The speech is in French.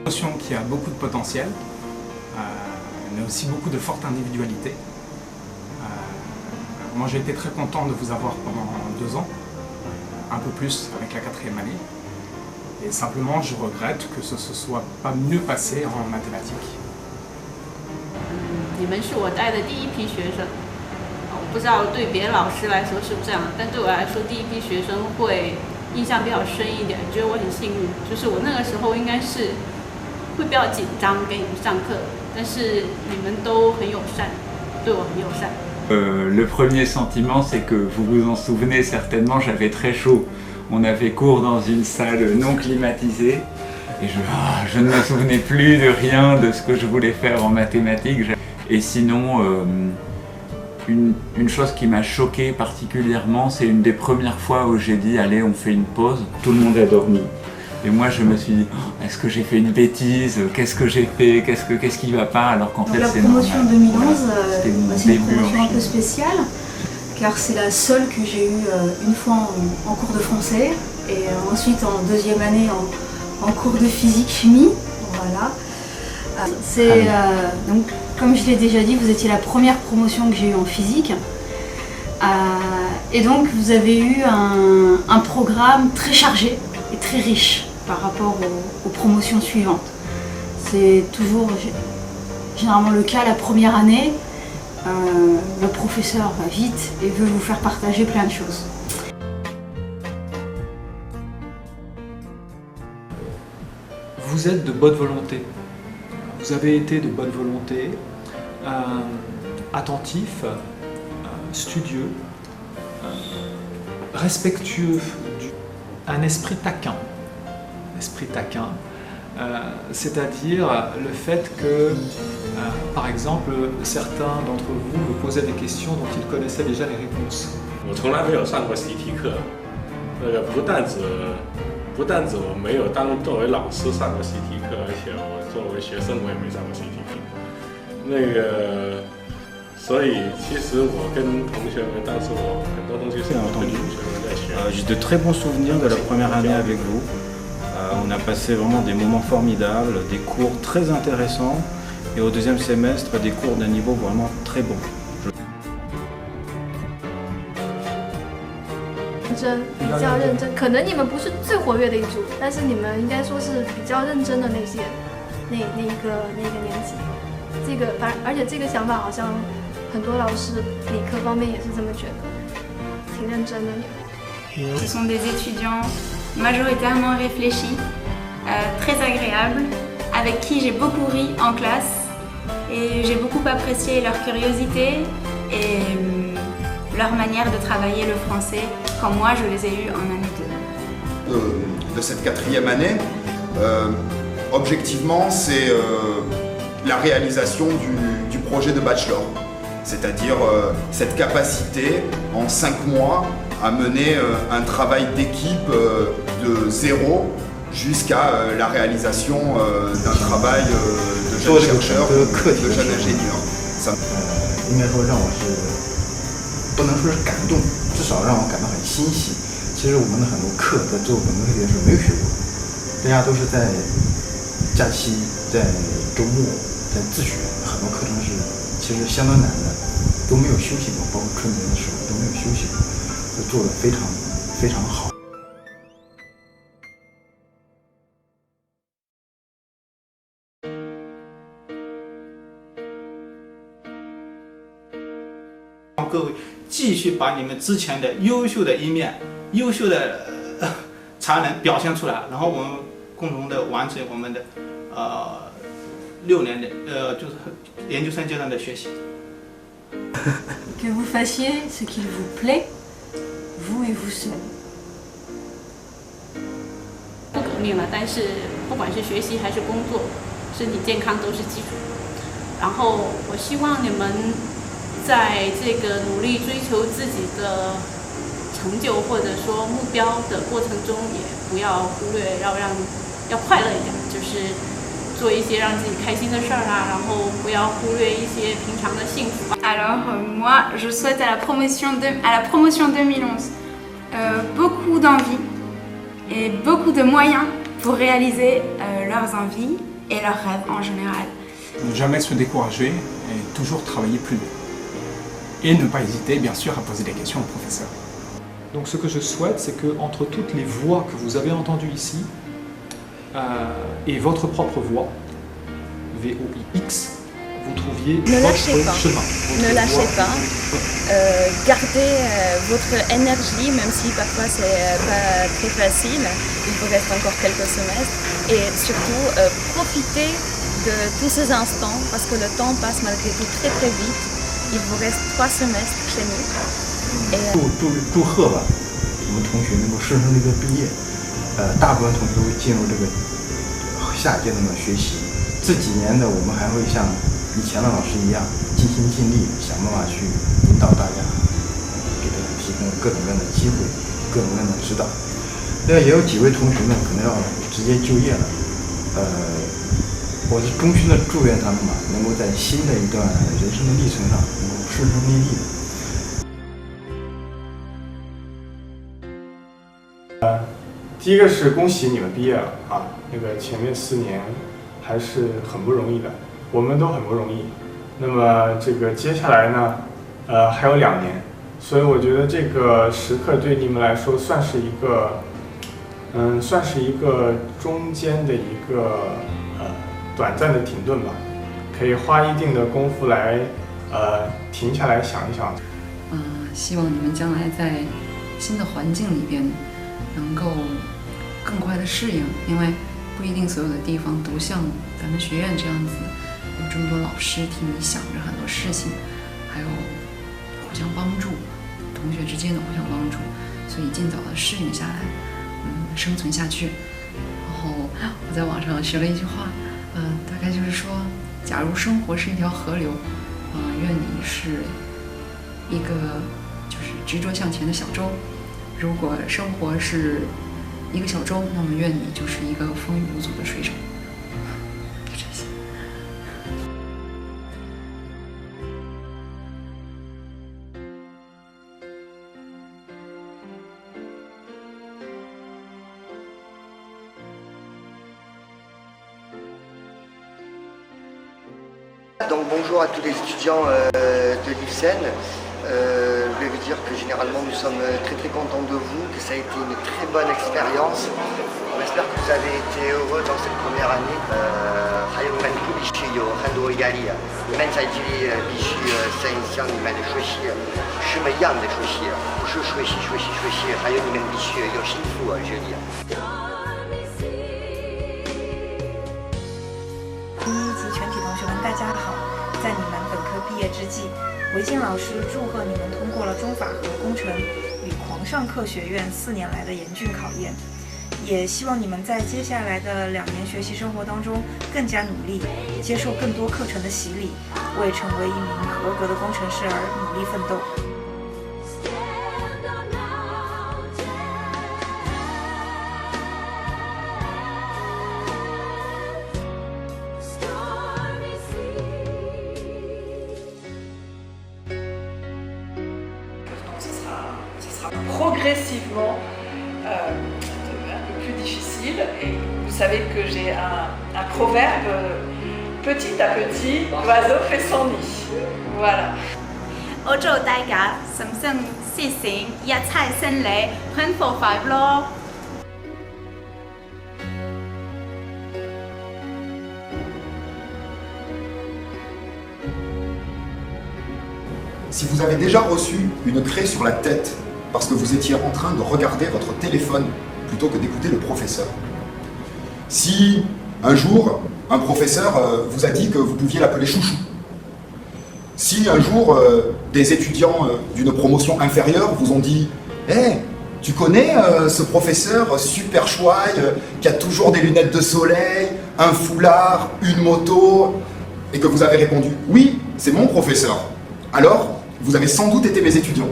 Promotion qui a beaucoup de potentiel, mais aussi beaucoup de forte individualité. Moi j'ai été très content de vous avoir pendant 2 ans, un peu plus avec la 4e année. Et simplement je regrette que ce ne soit pas mieux passé en mathématiques. 你们是我带的第一批学生，我不知道对别的老师来说是不是这样，但对我来说第一批学生会印象比较深一点，觉得我很幸运，就是我那个时候应该是会比较紧张给你们上课，但是你们都很友善，对我很友善。Le premier sentiment, c'est que vous vous en souvenez certainement, j'avais très chaud. On avait cours dans une salle non climatisée et je ne me souvenais plus de rien de ce que je voulais faire en mathématiques. Et sinon, une chose qui m'a choqué particulièrement, c'est une des premières fois où j'ai dit allez, on fait une pause. Tout le monde a dormi. Et moi je me suis dit, oh, est-ce que j'ai fait une bêtise? Qu'est-ce que j'ai fait? Qu'est-ce qui va pas? Alors qu'en fait c'est normal. La promotion 2011, voilà, c'est une promotion un peu spéciale, car c'est la seule que j'ai eue une fois en cours de français, et ensuite en 2e année en cours de physique-chimie. Voilà. Donc, comme je l'ai déjà dit, vous étiez la première promotion que j'ai eue en physique. Et donc vous avez eu un programme très chargé et très riche par rapport aux promotions suivantes. C'est toujours généralement le cas la première année. Le professeur va vite et veut vous faire partager plein de choses. Vous êtes de bonne volonté. Vous avez été de bonne volonté, attentif, studieux, respectueux, un esprit taquin. C'est-à-dire le fait que, par exemple, certains d'entre vous me posaient des questions dont ils connaissaient déjà les réponses. 我从来没有上过习题课，那个不但只我没有作为老师上过习题课，而且我作为学生我也没上过习题课。那个，所以其实我跟同学们，当时我很多东西是跟同学们在学。J'ai de très bons souvenirs de la première année avec vous. On a passé vraiment des moments formidables, des cours très intéressants et au 2e semestre des cours d'un niveau vraiment très bon. 比较认真，可能你们不是最活跃的一组，但是你们应该说是比较认真的那个年级。而且这个想法好像很多老师理科方面也是这么觉得，挺认真的你们。Ce sont des étudiants majoritairement réfléchis, très agréables, avec qui j'ai beaucoup ri en classe et j'ai beaucoup apprécié leur curiosité et leur manière de travailler le français comme moi je les ai eus en année 2. De cette 4e année, objectivement, c'est la réalisation du projet de bachelor, c'est-à-dire cette capacité en 5 mois à mener un travail d'équipe de 0 jusqu'à la réalisation d'un travail de jeune chercheur, de jeune ingénieur. 应该说让我是不能说是感动，至少让我感到很欣喜。其实我们的很多课在做本科学的时候没有学过，大家都是在假期、在周末在自学，很多课程是其实相当难的，都没有休息过，包括春节的时候都没有休息过。 就做得非常非常好。让各位继续把你们之前的优秀的一面、优秀的才能表现出来，然后我们共同的完成我们的6年的就是研究生阶段的学习。Que vous fassiez ce qu'il vous plaît. Vous et vous seul. 不革命了，但是不管是学习还是工作，身体健康都是基础。然后我希望你们在这个努力追求自己的成就或者说目标的过程中，也不要忽略要快乐一点，就是做一些让自己开心的事儿啊，然后不要忽略一些平常的幸福。Alors moi, je souhaite à la promotion 2011 beaucoup d'envie et beaucoup de moyens pour réaliser leurs envies et leurs rêves en général. Ne jamais se décourager et toujours travailler plus dur. Et ne pas hésiter, bien sûr, à poser des questions au professeur. Donc ce que je souhaite, c'est que entre toutes les voix que vous avez entendues ici et votre propre voix, VOIX, vous trouviez votre chemin. Ne lâchez pas. Gardez votre énergie, même si parfois c'est pas très facile. Il vous reste encore quelques semestres. Et surtout, profitez de tous ces instants parce que le temps passe malgré tout très très vite. Il vous reste 3 semestres chez nous.祝贺吧，我们同学能够顺利的毕业。大部分同学会进入这个下阶段的学习。这几年呢，我们还会像以前的老师一样尽心尽力，想办法去引导大家，给大家提供各种各样的机会，各种各样的指导。另外也有几位同学呢，可能要直接就业了。我是衷心的祝愿他们吧，能够在新的一段人生的历程上能够顺顺利利的。第一个是恭喜你们毕业了啊！那个前面4年还是很不容易的，我们都很不容易。那么这个接下来呢，还有2年，所以我觉得这个时刻对你们来说算是一个，算是一个中间的一个短暂的停顿吧，可以花一定的功夫来停下来想一想。希望你们将来在新的环境里边能够更快的适应，因为不一定所有的地方都像咱们学院这样子，有这么多老师替你想着很多事情，还有互相帮助，同学之间的互相帮助，所以尽早的适应下来，生存下去。然后我在网上学了一句话，大概就是说，假如生活是一条河流，愿你是一个就是执着向前的小舟。如果生活是一个小舟，那么愿你就是一个风雨无阻的水手。就这些。Donc bonjour à tous les étudiants de l'IFSEN. Je vais vous dire que généralement nous sommes très contents de vous, que ça a été une très bonne expérience. On espère que vous avez été heureux dans cette première année. 还有你们不必须有很多压力，你们在这里必须想一想你们的学习什么样的学习，不是学习，还有你们必须有幸福这里。第一级全体同学们，大家好！在你们本科毕业之际，韦静老师祝贺你们通过了中法和工程与狂上课学院4年来的严峻考验，也希望你们在接下来的2年学习生活当中更加努力，接受更多课程的洗礼，为成为一名合格的工程师而努力奋斗。Progressivement un peu plus difficile, et vous savez que j'ai un proverbe, petit à petit, l'oiseau fait son nid. Voilà. 我祝大家心生事成，一切順利，幸福快樂。Si vous avez déjà reçu une craie sur la tête parce que vous étiez en train de regarder votre téléphone plutôt que d'écouter le professeur. Si un jour, un professeur vous a dit que vous pouviez l'appeler chouchou. Si un jour, des étudiants d'une promotion inférieure vous ont dit « Hey, tu connais ce professeur super chouette qui a toujours des lunettes de soleil, un foulard, une moto ?» et que vous avez répondu « Oui, c'est mon professeur », alors vous avez sans doute été mes étudiants.